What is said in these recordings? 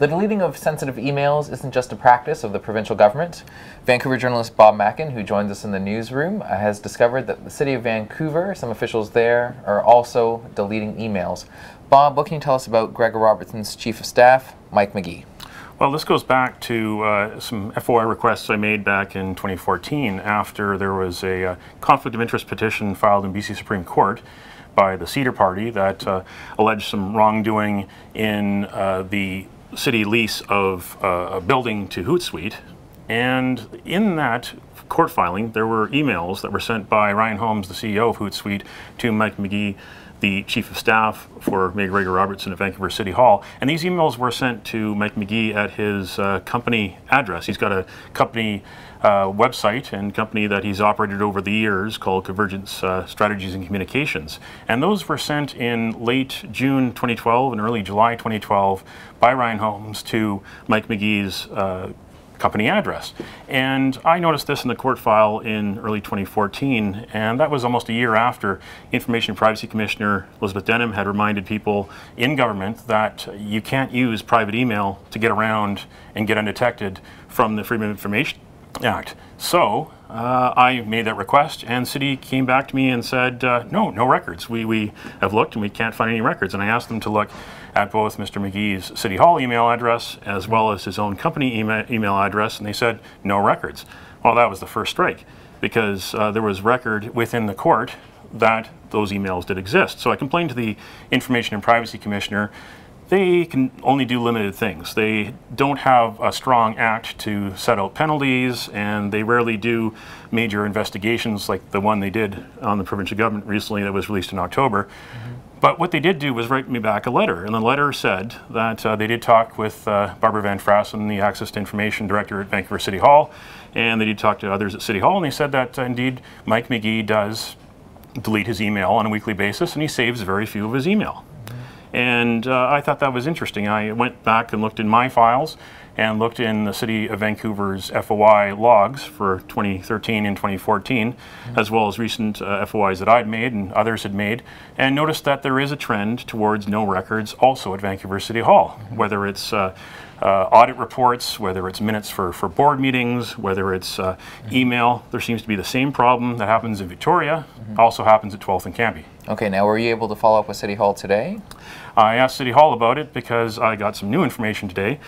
The deleting of sensitive emails isn't just a practice of the provincial government. Vancouver journalist Bob Mackin, who joins us in the newsroom, has discovered that the City of Vancouver, some officials there, are also deleting emails. Bob, what can you tell us about Gregor Robertson's Chief of Staff, Mike Magee? Well, this goes back to some FOI requests I made back in 2014 after there was a conflict of interest petition filed in BC Supreme Court by the Cedar Party that alleged some wrongdoing in the city lease of a building to Hootsuite. And in that court filing, there were emails that were sent by Ryan Holmes, the CEO of Hootsuite, to Mike Magee, the Chief of Staff for Mayor Gregor Robertson at Vancouver City Hall. And these emails were sent to Mike Magee at his company address. He's got a company website and company that he's operated over the years called Convergence Strategies and Communications. And those were sent in late June 2012 and early July 2012 by Ryan Holmes to Mike Magee's company address. And I noticed this in the court file in early 2014, and that was almost a year after Information and Privacy Commissioner Elizabeth Denham had reminded people in government that you can't use private email to get around and get undetected from the Freedom of Information Act. So I made that request, and City came back to me and said, no records. We have looked and we can't find any records. And I asked them to look at both Mr. Magee's City Hall email address as well as his own company email address, and they said no records. Well, that was the first strike, because there was record within the court that those emails did exist. So I complained to the Information and Privacy Commissioner. They can only do limited things. They don't have a strong act to set out penalties, and they rarely do major investigations like the one they did on the provincial government recently that was released in October. But what they did do was write me back a letter, and the letter said that they did talk with Barbara Van Frassen, the Access to Information Director at Vancouver City Hall, and they did talk to others at City Hall, and they said that indeed Mike Magee does delete his email on a weekly basis, and he saves very few of his email. And I thought that was interesting. I went back and looked in my files and looked in the City of Vancouver's FOI logs for 2013 and 2014, as well as recent FOIs that I'd made and others had made, and noticed that there is a trend towards no records also at Vancouver City Hall, whether it's audit reports, whether it's minutes for board meetings, whether it's email. There seems to be the same problem that happens in Victoria, also happens at 12th and Cambie. Okay, now were you able to follow up with City Hall today? I asked City Hall about it because I got some new information today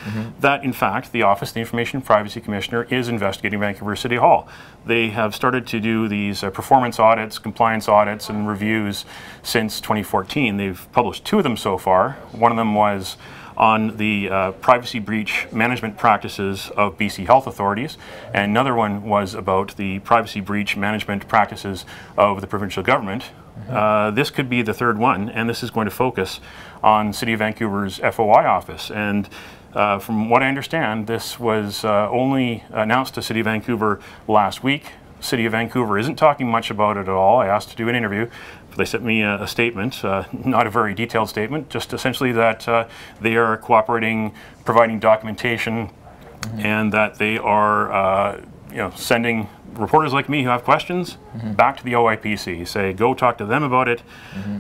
that, in fact, the Office of the Information and Privacy Commissioner is investigating Vancouver City Hall. They have started to do these performance audits, compliance audits, and reviews since 2014. They've published 2 of them so far. One of them was on the privacy breach management practices of BC health authorities, and another one was about the privacy breach management practices of the provincial government. This could be the 3rd one, and this is going to focus on City of Vancouver's FOI office. And from what I understand, this was only announced to City of Vancouver last week. City of Vancouver isn't talking much about it at all. I asked to do an interview. They sent me a statement, not a very detailed statement, just essentially that they are cooperating, providing documentation, and that they are sending reporters like me who have questions back to the OIPC. Say, go talk to them about it.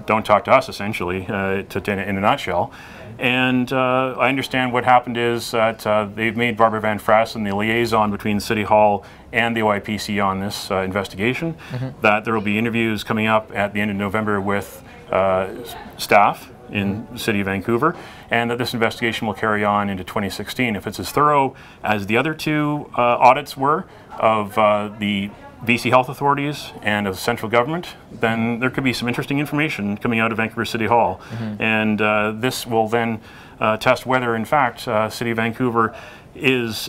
Don't talk to us, essentially, in a nutshell. And I understand what happened is that they've made Barbara Van Frassen the liaison between City Hall and the OIPC on this investigation, that there will be interviews coming up at the end of November with staff in the City of Vancouver, and that this investigation will carry on into 2016. If it's as thorough as the other 2 audits were of the BC health authorities and of central government, then there could be some interesting information coming out of Vancouver City Hall. And this will then test whether, in fact, City of Vancouver is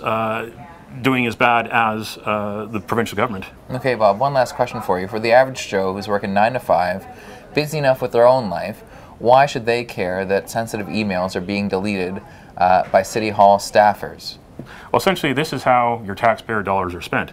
doing as bad as the provincial government. Okay, Bob, one last question for you. For the average Joe who's working 9 to 5, busy enough with their own life, why should they care that sensitive emails are being deleted by City Hall staffers? Well, essentially, this is how your taxpayer dollars are spent.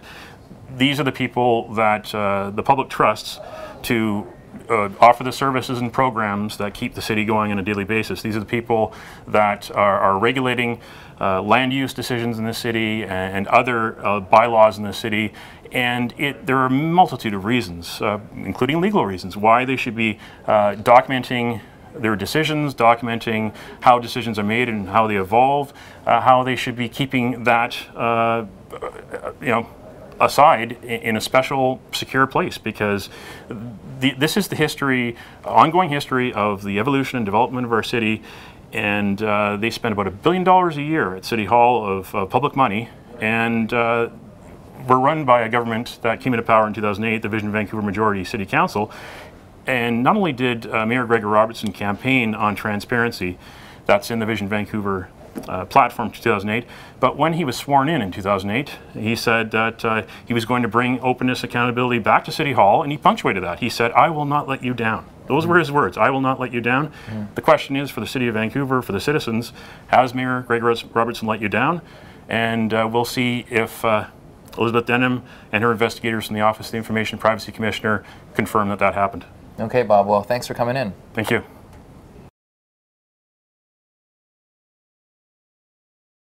These are the people that the public trusts to offer the services and programs that keep the city going on a daily basis. These are the people that are regulating land use decisions in the city and other bylaws in the city. And there are a multitude of reasons, including legal reasons, why they should be documenting their decisions, documenting how decisions are made and how they evolve, how they should be keeping that, aside in a special, secure place, because this is the history, ongoing history of the evolution and development of our city, and they spend about $1 billion a year at City Hall of public money, and we're run by a government that came into power in 2008, the Vision Vancouver Majority City Council, and not only did Mayor Gregor Robertson campaign on transparency, that's in the Vision Vancouver platform to 2008, but when he was sworn in 2008, he said that he was going to bring openness, accountability back to City Hall, and he punctuated that. He said, "I will not let you down." Those were his words, "I will not let you down." The question is, for the City of Vancouver, for the citizens, has Mayor Gregor Robertson let you down? And we'll see if Elizabeth Denham and her investigators from the Office of the Information Privacy Commissioner confirm that that happened. Okay, Bob. Well, thanks for coming in. Thank you.